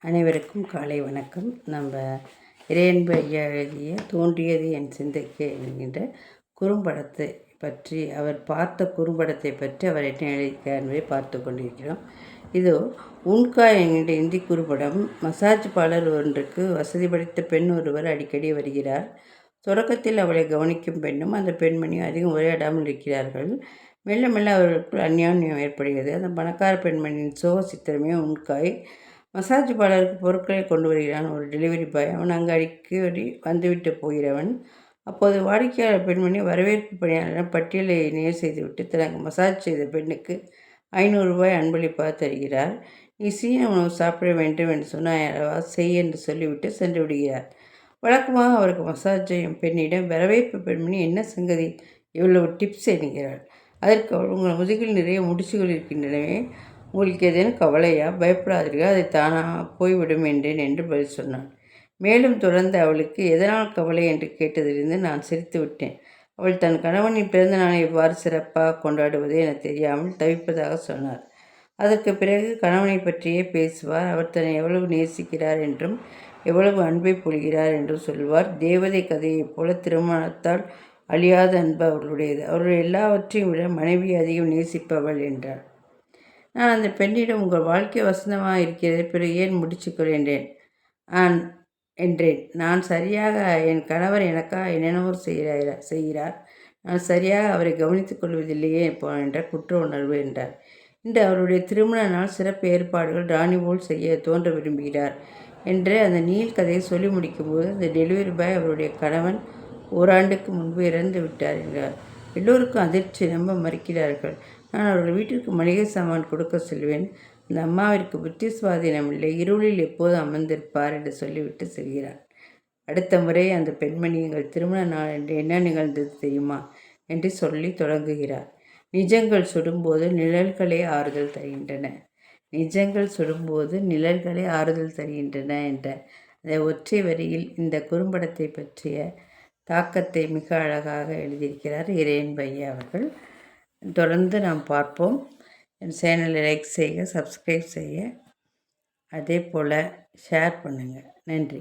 அனைவருக்கும் காலை வணக்கம். நம்ம இறையன்பு ஐயா எழுதிய தோன்றியது என் சிந்தைக்கு என்கின்ற குறும்படத்தை பற்றி, அவர் பார்த்த குறும்படத்தை பற்றி அவர் என்ன எழுதியிருக்கார் என்பதை பார்த்து கொண்டிருக்கிறோம். இதோ உன்கா என்கின்ற இந்தி குறும்படம். மசாஜ் பார்லர் ஒன்றுக்கு வசதி படைத்த பெண் ஒருவர் அடிக்கடி வருகிறார். தொடக்கத்தில் அவளை கவனிக்கும் பெண்ணும் அந்த பெண்மணியும் அதிகம் உரையாடாமல் இருக்கிறார்கள். மெல்ல மெல்ல அவர்களுக்குள் அந்யோன்யம் ஏற்படுகிறது. அந்த பணக்கார பெண்மணியின் சோக சித்திரமே உன்காய். மசாஜ் பார்லருக்கு பொருட்களை கொண்டு வருகிறான் ஒரு டெலிவரி பாய். அவன் அங்கு அடிக்கடி வந்துவிட்டு போகிறவன். அப்போது வாடிக்கையாளர் பெண்மணி வரவேற்பு பணியாளரிடம் பட்டியலை நேர் செய்துவிட்டு தனக்கு மசாஜ் செய்த பெண்ணுக்கு 500 ரூபாய் அன்பளிப்பாக தருகிறார். நீ சீன உணவு சாப்பிட வேண்டும் என்று சொன்னாயல்லவா, செய் என்று சொல்லிவிட்டு சென்று விடுகிறார். வழக்கமாக அவருக்கு மசாஜ் செய்யும் பெண்ணிடம் வரவேற்பு பெண்மணி என்ன சங்கதி, இவ்வளவு டிப்ஸ் என்கிறாள். அதற்கு அவள், உங்கள் முதுகில் நிறைய முடிச்சுகள் இருக்கின்றனவே, உங்களுக்கு ஏதேனும் கவலையா? பயப்படாதீர்கள், அதை தானாக போய்விடும் என்றேன் என்று பதில் சொன்னான். மேலும் தொடர்ந்து அவளுக்கு எதனால் கவலை என்று கேட்டதிலிருந்து நான் சிரித்து விட்டேன். அவள் தன் கணவனின் பிறந்த நாளை எவ்வாறு சிறப்பாக கொண்டாடுவது என தெரியாமல் தவிப்பதாக சொன்னார். அதற்கு பிறகு கணவனை பற்றியே பேசுவார். அவர் தன்னை எவ்வளவு நேசிக்கிறார் என்றும் எவ்வளவு அன்பை பொழிகிறார் என்றும் சொல்வார். தேவதை கதையைப் போல திருமணத்தால் அழியாத அன்பு அவர்களுடையது. அவர்கள் எல்லாவற்றையும் விட மனைவியை அதிகம் நேசிப்பவள் என்றார். நான் அந்த பெண்ணிடம், உங்கள் வாழ்க்கை வசந்தமாக இருக்கிறது, பிறகு ஏன் முடிச்சுக்கொள் என்றேன். நான் சரியாக, என் கணவர் எனக்காக என்னென்னவோ செய்கிறார், நான் சரியாக அவரை கவனித்துக் கொள்வதில்லையே என்ற குற்ற உணர்வு என்றார். இன்று அவருடைய திருமண நாள் சிறப்பு ஏற்பாடுகள் ராணி போல் செய்ய தோன்ற விரும்புகிறார் என்று அந்த நீள் கதையை சொல்லி முடிக்கும்போது, அந்த டெலிவரி பாய் அவருடைய கணவன் ஓராண்டுக்கு முன்பு இறந்து விட்டார் என்றார். எல்லோருக்கும் அதிர்ச்சி, நம்ப மறுக்கிறார்கள். நான் அவர்கள் வீட்டிற்கு மளிகை சாமான் கொடுக்க செல்வேன். அந்த அம்மாவிற்கு புத்தி சுவாதீனம் இல்லை, இருளில் எப்போது அமர்ந்திருப்பார் என்று சொல்லிவிட்டு செல்கிறார். அடுத்த முறை அந்த பெண்மணி, எங்கள் திருமண நாள் என்று என்ன நிகழ்ந்தது தெரியுமா என்று சொல்லி தொடங்குகிறார். நிஜங்கள் சுடும்போது நிழல்களே ஆறுதல் தருகின்றன. நிஜங்கள் சுடும்போது நிழல்களே ஆறுதல் தருகின்றன என்ற அந்த ஒற்றை வரியில் இந்த குறும்படத்தை பற்றிய தாக்கத்தை மிக அழகாக எழுதியிருக்கிறார் இறையன்பு ஐயா அவர்கள். தொடர்ந்து நாம் பார்ப்போம். என் சேனலை லைக் செய்க, சப்ஸ்கிரைப் செய்ய, அதே போல் ஷேர் பண்ணுங்கள். நன்றி.